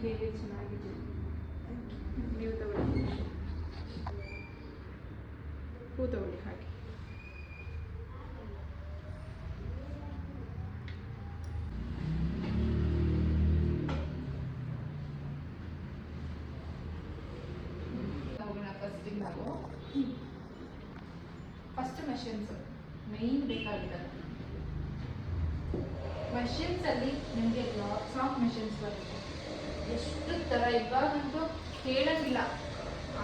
ಹೇಗೆ ಚೆನ್ನಾಗಿದೆ. ನೀವು ತಗೊಳ್ಳಿ, ಹೂ ತಗೊಳ್ಳಿ ಹಾಗೆ. ನಾವು ಫಸ್ಟ್ ಮಷಿನ್ಸ್ ಮೇನ್ ಬೇಕಾಗಿದೆ. ಮಷಿನ್ಸ್ ಅಲ್ಲಿ ನಿಮಗೆ ಲಾಟ್ಸ್ ಆಫ್ ಮಷಿನ್ಸ್ ಬರುತ್ತೆ. ಎಷ್ಟು ಥರ ಇವಾಗಂತೂ ಹೇಳಂಗಿಲ್ಲ,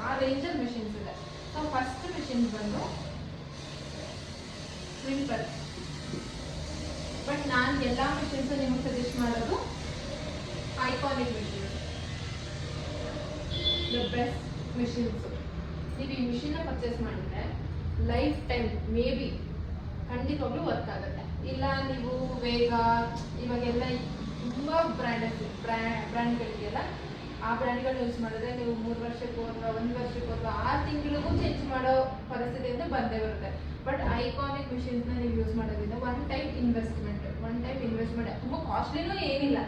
ಆ ರೇಂಜಲ್ಲಿ ಮಷಿನ್ಸ್ ಇದೆ. ಸೊ ಫಸ್ಟ್ ಮಷಿನ್ಸ್ ಬಂದು ಕ್ರಿಂಪರ್. ಬಟ್ ನಾನು ಎಲ್ಲ ಮಷಿನ್ಸ್ ನಿಮಗೆ ಸಜೆಸ್ಟ್ ಮಾಡೋದು iconic machines, the best machines. ನೀವು ಈ ಮಿಷಿನ್ನ ಪರ್ಚೇಸ್ ಮಾಡಿದ್ರೆ ಲೈಫ್ ಟೈಮ್ ಮೇ ಬಿ ಖಂಡಿತವಾಗ್ಲೂ ವರ್ಕ್ ಆಗುತ್ತೆ. ಇಲ್ಲ ನೀವು ವೇಗ ಇವಾಗೆಲ್ಲ ತುಂಬ ಬ್ರ್ಯಾಂಡ್ಗಳಿಗೆಲ್ಲ ಆ ಬ್ರ್ಯಾಂಡ್ಗಳನ್ನ ಯೂಸ್ ಮಾಡಿದ್ರೆ ನೀವು 3 ವರ್ಷಕ್ಕೂ ಅಥವಾ 1 ವರ್ಷಕ್ಕೂ ಅಥವಾ 6 ತಿಂಗಳಿಗೂ ಚೇಂಜ್ ಮಾಡೋ ಪರಿಸ್ಥಿತಿಯಿಂದ ಬಂದೇ ಬರುತ್ತೆ. ಬಟ್ ಐಕಾನಿಕ್ ಮಿಷಿನ್ಸ್ನ ನೀವು ಯೂಸ್ ಮಾಡೋದ್ರಿಂದ ಒನ್ ಟೈಮ್ ಇನ್ವೆಸ್ಟ್ ಮಾಡಿ, ತುಂಬ ಕಾಸ್ಟ್ಲಿನೂ ಏನಿಲ್ಲ,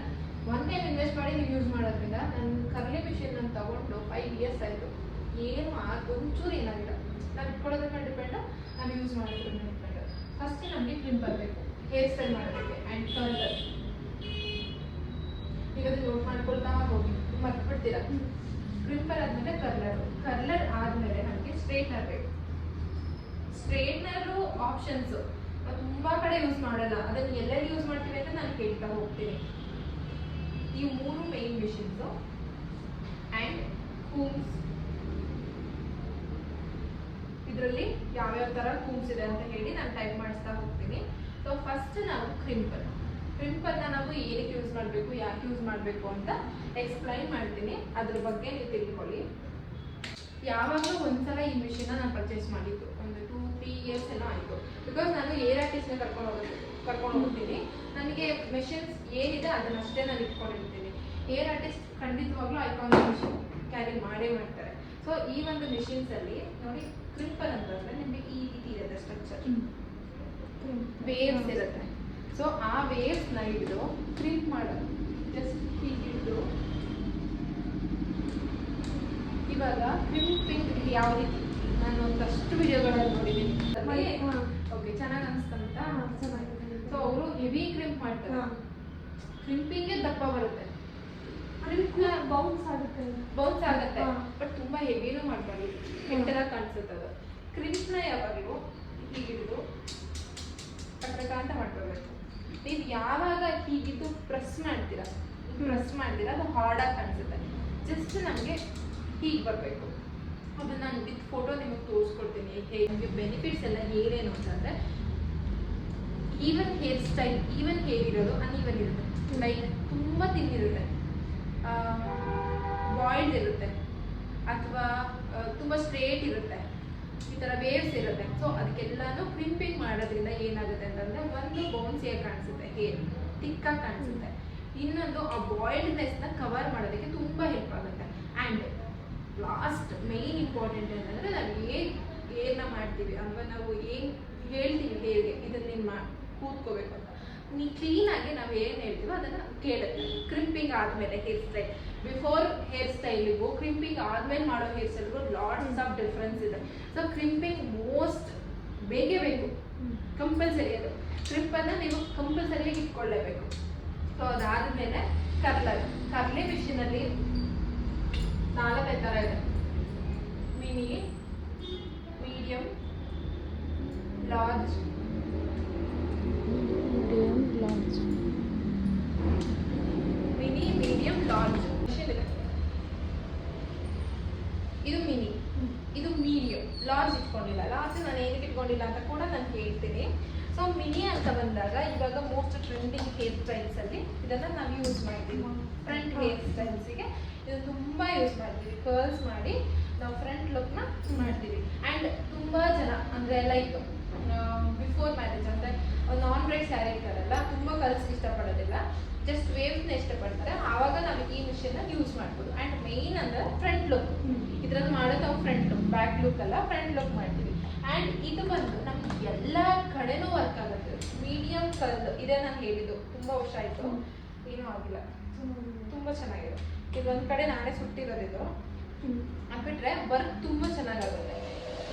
ಒನ್ ಟೈಮ್ ಇನ್ವೆಸ್ಟ್ ಮಾಡಿ ನೀವು ಯೂಸ್ ಮಾಡೋದ್ರಿಂದ. ನಾನು ಕರ್ಲಿ ಮಿಷಿನ್ ನಾನು ತಗೊಂಡು 5 ಇಯರ್ಸ್ ಆಯಿತು, ಏನು ಒಂಚೂರು ಏನಾಗಿಲ್ಲ. ನಾವು ಇಟ್ಕೊಳ್ಳೋದ್ರ ಮೇಲೆ ಡಿಪೆಂಡು, ನಾವು ಯೂಸ್ ಮಾಡೋದ್ರ ಮೇಲೆ ಡಿಪೆಂಡು. ಫಸ್ಟ್ ನಮಗೆ ಕ್ಲಿಂಪರ್ ಬೇಕು ಹೇರ್ ಸ್ಟೈಲ್ ಮಾಡೋದಕ್ಕೆ ಆ್ಯಂಡ್ ಕರ್ಲರ್. ಈಗ ನೋಟ್ ಮಾಡ್ಕೊಳ್ತಾ ಹೋಗಿ ಮರ್ತ್ಬಿಡ್ತೀರ. ಕ್ಲಿಂಪರ್ ಆದಮೇಲೆ ಕರ್ಲರ್ ಆದಮೇಲೆ ನಮಗೆ ಸ್ಟ್ರೇಟ್ನರ್ ಬೇಕು. ಸ್ಟ್ರೇಟ್ನರು ಆಪ್ಷನ್ಸು ನಾವು ತುಂಬ ಕಡೆ ಯೂಸ್ ಮಾಡಲ್ಲ, ಅದನ್ನು ಎಲ್ಲೆಲ್ಲಿ ಯೂಸ್ ಮಾಡ್ತೀವಿ ಅಂತ ನಾನು ಕೇಳ್ತಾ ಹೋಗ್ತೀನಿ. ಈ 3 ಮೇನ್ ಮಿಷಿನ್ಸು ಆ್ಯಂಡ್ ಕೂಮ್ಸ್. ಇದರಲ್ಲಿ ಯಾವ್ಯಾವ ಥರ ಕೂಮ್ಸ್ ಇದೆ ಅಂತ ಹೇಳಿ ನಾನು ಟೈಪ್ ಮಾಡಿಸ್ತಾ ಹೋಗ್ತೀನಿ. ಸೊ ಫಸ್ಟ್ ನಾವು ಕ್ರಿಂಪರ್ನ ನಾವು ಏನಕ್ಕೆ ಯೂಸ್ ಮಾಡಬೇಕು, ಯಾಕೆ ಯೂಸ್ ಮಾಡಬೇಕು ಅಂತ ಎಕ್ಸ್ಪ್ಲೈನ್ ಮಾಡ್ತೀನಿ. ಅದ್ರ ಬಗ್ಗೆ ನೀವು ತಿಳ್ಕೊಳ್ಳಿ. ಯಾವಾಗಲೂ ಒಂದ್ಸಲ ಈ ಮಿಷಿನ್ನ ನಾನು ಪರ್ಚೇಸ್ ಮಾಡಿದ್ದು ಒಂದು 2-3 ಇಯರ್ಸ್ ಏನೋ ಆಯಿತು. ಬಿಕಾಸ್ ನಾನು ಏರ್ ಆರ್ಟಿಸ್ಟ್ನ ಕರ್ಕೊಂಡು ಹೋಗ್ತೀನಿ. ನನಗೆ ಮಿಷಿನ್ಸ್ ಏನಿದೆ ಅದನ್ನಷ್ಟೇ ನಾನು ಇಟ್ಕೊಂಡಿರ್ತೀನಿ. ಏರ್ ಆರ್ಟಿಸ್ಟ್ ಖಂಡಿತವಾಗ್ಲೂ ಐಕಾನಿಕ್ ಮಿಷಿನ್ ಕ್ಯಾರಿ ಮಾಡ್ತಾರೆ. ಸೊ ಈ ಒಂದು ಮಿಷಿನ್ಸಲ್ಲಿ ನೋಡಿ, ಕ್ರಿಂಪರ್ ಅಂತಂದರೆ ನಿಮಗೆ ಈ ರೀತಿ ಇರುತ್ತೆ ಸ್ಟ್ರಕ್ಚರ್, ವೇವ್ಸ್ ಇರುತ್ತೆ. ಸೊ ಆ ವೇವ್ಸ್ನ ಹಿಡಿದು ಕ್ರಿಂಪ್ ಮಾಡೋದು, ಜಸ್ಟ್ ಹೀಗೆ ಹಿಡಿದು. ಇವಾಗ ಕ್ರಿಂಪಿಂಗ್ ಯಾವ ರೀತಿ ನಾನು ಒಂದಷ್ಟು ವಿಡಿಯೋಗಳಲ್ಲಿ ನೋಡಿದ್ದೀನಿ. ಓಕೆ, ಚೆನ್ನಾಗಿ ಅನಿಸ್ತಂತ. ಸೊ ಅವರು ಹೆವಿ ಕ್ರಿಂಪ್ ಮಾಡ್ತಾರೆ, ಕ್ರಿಂಪಿಂಗೇ ದಪ್ಪ ಬರುತ್ತೆ, ಬೌನ್ಸ್ ಆಗುತ್ತೆ. ಬಟ್ ತುಂಬ ಹೆವಿನೂ ಮಾಡ್ಬಾರ್ದು, ಹೆಂಟೆಲ್ಲ ಕಾಣಿಸುತ್ತೆ ಅದು. ಕ್ರಿಂಪ್ನ ಯಾವಾಗಲೂ ಹೀಗಿಡಿದು ಅಂತ ಮಾಡ್ಕೋಬೇಕು. ನೀವು ಯಾವಾಗ ಹೀಗಿದ್ದು ಪ್ರೆಸ್ ಮಾಡ್ತೀರಾ ಅದು ಹಾರ್ಡಾಗಿ ಕಾಣಿಸುತ್ತೆ. ಜಸ್ಟ್ ನಮಗೆ ಹೀಗೆ ಬರಬೇಕು. ಅದನ್ನು ನಾನು ವಿತ್ ಫೋಟೋ ನಿಮಗೆ ತೋರಿಸ್ಕೊಡ್ತೀನಿ ಹೇಗೆ ನಮಗೆ ಬೆನಿಫಿಟ್ಸ್ ಎಲ್ಲ ಏನೇನು ಅಂತಂದರೆ, ಈವನ್ ಹೇರ್ ಇರೋದು ಅನ್ಈವನ್ ಇರುತ್ತೆ, ಲೈಕ್ ತುಂಬ ತಿನ್ನಿರುತ್ತೆ, ಬಾಯ್ಲ್ಡ್ ಇರುತ್ತೆ, ಅಥವಾ ತುಂಬ ಸ್ಟ್ರೇಟ್ ಇರುತ್ತೆ, ಈ ಥರ ವೇವ್ಸ್ ಇರುತ್ತೆ. ಸೊ ಅದಕ್ಕೆಲ್ಲಾನು ಕ್ರಿಂಪಿಂಗ್ ಮಾಡೋದ್ರಿಂದ ಏನಾಗುತ್ತೆ ಅಂತಂದರೆ, ಒಂದು ಬೌನ್ಸಿಯಾಗಿ ಕಾಣಿಸುತ್ತೆ, ಹೇರ್ ಥಿಕ್ಕಾಗಿ ಕಾಣಿಸುತ್ತೆ. ಇನ್ನೊಂದು ಆ ಬಾಯ್ಲ್ಡ್ನೆಸ್ನ ಕವರ್ ಮಾಡೋದಕ್ಕೆ ತುಂಬ ಹೆಲ್ಪ್ ಆಗುತ್ತೆ. ಆ್ಯಂಡ್ ಲಾಸ್ಟ್ ಮೇನ್ ಇಂಪಾರ್ಟೆಂಟ್ ಏನಂದರೆ, ನಾವು ಏನ ಮಾಡ್ತೀವಿ ಅಥವಾ ನಾವು ಏನು ಹೇಳ್ತೀವಿ ಹೇಗೆ ಇದನ್ನು ನೀನು ಕೂತ್ಕೋಬೇಕು ಅಂತ, ನೀ ಕ್ಲೀನಾಗಿ ನಾವು ಏನು ಹೇಳ್ತೀವೋ ಅದನ್ನು ಕೇಳುತ್ತೆ. ಕ್ರಿಂಪಿಂಗ್ ಆದಮೇಲೆ ಹೇರ್ ಸ್ಟೈಲ್, ಬಿಫೋರ್ ಹೇರ್ ಸ್ಟೈಲಿಗೂ ಕ್ರಿಂಪಿಂಗ್ ಆದಮೇಲೆ ಮಾಡೋ ಹೇರ್ ಸ್ಟೈಲ್ಗೂ ಲಾಟ್ಸ್ ಆಫ್ ಡಿಫ್ರೆನ್ಸ್ ಇದೆ. ಸೊ ಕ್ರಿಂಪಿಂಗ್ ಮೋಸ್ಟ್ ಬೇಕೇ ಬೇಕು, ಕಂಪಲ್ಸರಿ. ಅದು ಕ್ರಿಂಪನ್ನು ನೀವು ಕಂಪಲ್ಸರಿಯಾಗಿ ಇಟ್ಕೊಳ್ಳೇಬೇಕು. ಸೊ ಅದಾದಮೇಲೆ ಕರ್ಲಿ ಮಿಷಿನಲ್ಲಿ 4 ಥರ ಇದೆ: mini, medium, large, mini, medium, large machine ಇದೆ. ಇದು ಮಿನಿ, ಇದು ಮೀಡಿಯಂ. ಲಾರ್ಜ್ ಇಟ್ಕೊಂಡಿಲ್ಲ. ಲಾರ್ಜ್ ನಾನು ಏನಕ್ಕೆ ಇಟ್ಕೊಂಡಿಲ್ಲ ಅಂತ ಕೂಡ ನಾನು ಹೇಳ್ತೀನಿ. ಸೊ ಮಿನಿ ಅಂತ ಬಂದಾಗ ಇವಾಗ ಮೋಸ್ಟ್ ಟ್ರೆಂಡಿಂಗ್ ಹೇರ್ ಸ್ಟೈಲ್ಸಲ್ಲಿ ಇದನ್ನು ನಾವು ಯೂಸ್ ಮಾಡ್ತೀವಿ. ಫ್ರಂಟ್ ಹೇರ್ ಸ್ಟೈಲ್ಸಿಗೆ ಇದು ತುಂಬ ಯೂಸ್ ಮಾಡ್ತೀವಿ. ಕರ್ಲ್ಸ್ ಮಾಡಿ ನಾವು ಫ್ರಂಟ್ ಲುಕ್ನ ಮಾಡ್ತೀವಿ. ಆ್ಯಂಡ್ ತುಂಬ ಜನ ಅಂದರೆ ಲೈಕ್ ಬಿಫೋರ್ ಮ್ಯಾರೇಜ್ ಅಂದರೆ ನಾನ್ ಬ್ರೈಡ್ಸ್ ಯಾರು ಇರ್ತಾರಲ್ಲ, ತುಂಬ ಕರ್ಲ್ಸ್ಗೆ ಇಷ್ಟಪಡೋದಿಲ್ಲ, ಜಸ್ಟ್ ವೇವ್ಸ್ನ ಇಷ್ಟಪಡ್ತಾರೆ. ಆವಾಗ ನಾವು ಈ ಮಿಷಿನ್ನ ಯೂಸ್ ಮಾಡ್ಬೋದು. ಆ್ಯಂಡ್ ಮೇಯ್ನ್ ಅಂದರೆ ಫ್ರಂಟ್ ಲುಕ್, ಇದ್ರಲ್ಲಿ ಮಾಡೋದು ನಾವು ಫ್ರಂಟ್ ಲುಕ್, ಬ್ಯಾಕ್ ಲುಕ್ ಅಲ್ಲ, ಫ್ರಂಟ್ ಲುಕ್ ಮಾಡ್ತೀವಿ. ಆ್ಯಂಡ್ ಇದು ಬಂದು ನಮ್ಗೆ ಎಲ್ಲ ಕಡೆನೂ ವರ್ಕ್ ಆಗುತ್ತೆ. ಮೀಡಿಯಂ ಕರ್ಲ್ ಇದೇ ನಾನು ಹೇಳಿದ್ದು, ತುಂಬ ವರ್ಷ ಆಯಿತು, ಏನೂ ಆಗಿಲ್ಲ, ತುಂಬ ಚೆನ್ನಾಗಿದೆ. ಇದೊಂದು ಕಡೆ ನಾನೇ ಸುಟ್ಟಿರೋದು ಇದು. ಹಾಕ್ಬಿಟ್ರೆ ವರ್ಕ್ ತುಂಬ ಚೆನ್ನಾಗಾಗುತ್ತೆ.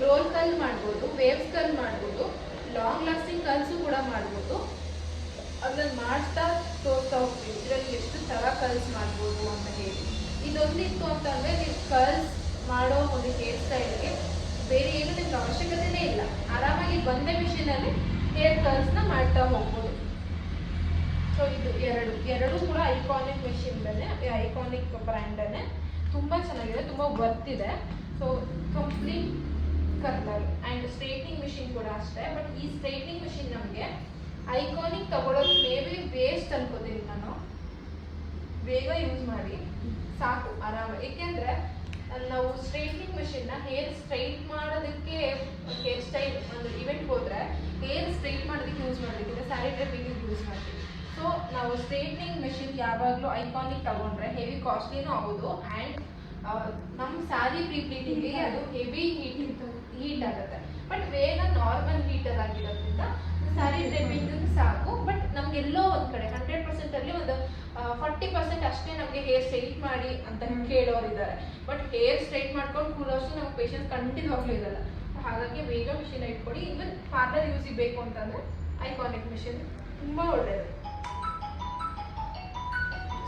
ರೋಲ್ ಕಲ್ ಮಾಡ್ಬೋದು, ವೇವ್ಸ್ ಕಲ್ ಮಾಡ್ಬೋದು, ಲಾಂಗ್ ಲಾಸ್ಟಿಂಗ್ ಕಲ್ಸು ಕೂಡ ಮಾಡ್ಬೋದು. ಅದನ್ನು ಮಾಡ್ತಾ ತೋರಿಸ್ತಾ ಹೋಗ್ತೀವಿ ಇದರಲ್ಲಿ ಎಷ್ಟು ಥರ ಕಲ್ಸ್ ಮಾಡ್ಬೋದು ಅಂತ ಹೇಳಿ. ಇದೊಂದಿತ್ತು ಅಂತಂದರೆ ನೀವು ಕಲ್ಸ್ ಮಾಡೋ ಒಂದು ಹೇರ್ ಸ್ಟೈಲ್ಗೆ ಬೇರೆ ಏನು ನಿಮ್ಗೆ ಅವಶ್ಯಕತೆನೇ ಇಲ್ಲ. ಆರಾಮಾಗಿ ಬಂದೇ ಮಿಷಿನಲ್ಲಿ ಹೇರ್ ಕಲ್ಸ್ನ ಮಾಡ್ತಾ ಹೋಗ್ಬೋದು. ಸೊ ಇದು ಎರಡು ಕೂಡ ಐಕಾನಿಕ್ ಮಿಷಿನ್ದನೇ, ಐಕಾನಿಕ್ ಬ್ರ್ಯಾಂಡನ್ನೇ. ತುಂಬ ಚೆನ್ನಾಗಿದೆ, ತುಂಬ ವರ್ತ್ ಇದೆ. So complete curler and straightening machine ಕೂಡ ಅಷ್ಟೇ. ಬಟ್ ಈ ಸ್ಟ್ರೈಟ್ನಿಂಗ್ ಮಿಷಿನ್ ನಮಗೆ ಐಕಾನಿಕ್ ತಗೊಳ್ಳೋದು ಮೇ ಬಿ ವೇಸ್ಟ್ ಅನ್ಕೋತೀನಿ ನಾನು. ಬೇಗ ಯೂಸ್ ಮಾಡಿ ಸಾಕು ಆರಾಮಾಗಿ. ಏಕೆಂದರೆ ನಾವು ಸ್ಟ್ರೈಟ್ನಿಂಗ್ ಮಿಷಿನ್ನ ಹೇರ್ ಸ್ಟ್ರೈಟ್ ಮಾಡೋದಕ್ಕೆ, ಹೇರ್ ಸ್ಟೈಲ್ ಒಂದು ಇವೆಂಟ್ಗೆ ಹೋದರೆ ಹೇರ್ ಸ್ಟ್ರೈಟ್ ಮಾಡೋದಕ್ಕೆ ಯೂಸ್ ಮಾಡಬೇಕಿದೆ, ಸ್ಯಾರಿ ಡ್ರೈಪಿಂಗಿಗೆ ಯೂಸ್ ಮಾಡ್ತೀವಿ. ಸೊ ನಾವು ಸ್ಟ್ರೈಟ್ನಿಂಗ್ ಮಿಷಿನ್ ಯಾವಾಗಲೂ ಐಕಾನಿಕ್ ತಗೊಂಡ್ರೆ ಹೆವಿ ಕಾಸ್ಟ್ಲಿನೂ ಹೌದು, ಆ್ಯಂಡ್ ನಮ್ಮ ಸ್ಯಾರಿ ಪ್ರೀಪ್ಲೀಟಿಂಗ್ಗೆ ಅದು ಹೆವಿ ಹೀಟ್ ಆಗುತ್ತೆ. ಬಟ್ ಬೇಗ ನಾರ್ಮಲ್ ಹೀಟರ್ ಆಗಿರೋದ್ರಿಂದ ಸ್ಯಾರಿ ಡ್ರೈಪಿಂಗ್ ಸಾಕು. ಬಟ್ ನಮಗೆಲ್ಲೋ ಒಂದು ಕಡೆ 100%ಅಲ್ಲಿ ಒಂದು 40% ಅಷ್ಟೇ ನಮಗೆ ಹೇರ್ ಸ್ಟ್ರೈಟ್ ಮಾಡಿ ಅಂತ ಕೇಳೋರಿದ್ದಾರೆ. ಬಟ್ ಹೇರ್ ಸ್ಟ್ರೈಟ್ ಮಾಡ್ಕೊಂಡು ಕೂಡೋಷ್ಟು ನಮ್ಗೆ ಪೇಷನ್ಸ್ ಖಂಡಿತವಾಗ್ಲೂ ಇರಲ್ಲ. ಹಾಗಾಗಿ ಬೇಗ ಮಿಷಿನ್ ಇಟ್ಕೊಡಿ. ಈವನ್ ಪಾರ್ಲರ್ ಯೂಸಿಗೆ ಬೇಕು ಅಂತಂದರೆ ಐಕಾನಿಕ್ ಮಿಷಿನ್ ತುಂಬ ಒಳ್ಳೆಯದು.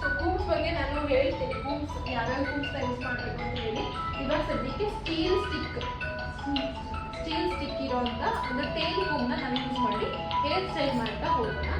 ಸೊ ಕೂಮ್ಸ್ ಬಗ್ಗೆ ನಾನು ಹೇಳ್ತೀನಿ, ಕೂಮ್ಸ್ ಯಾವ್ಯಾವ ಕೂಮ್ಸ್ನ ಯೂಸ್ ಮಾಡಬೇಕು ಅಂತ ಹೇಳಿ. ಇವಾಗ ಸದ್ಯಕ್ಕೆ ಸ್ಟೀಲ್ ಸ್ಟಿಕ್ ಇರೋಂಥ ಒಂದು ಟೇಲ್ ಕೂಮ್ನ ನಾನು ಯೂಸ್ ಮಾಡಿ ಹೇರ್ ಸ್ಟೈಲ್ ಮಾಡ್ತಾ ಹೋಗೋಣ.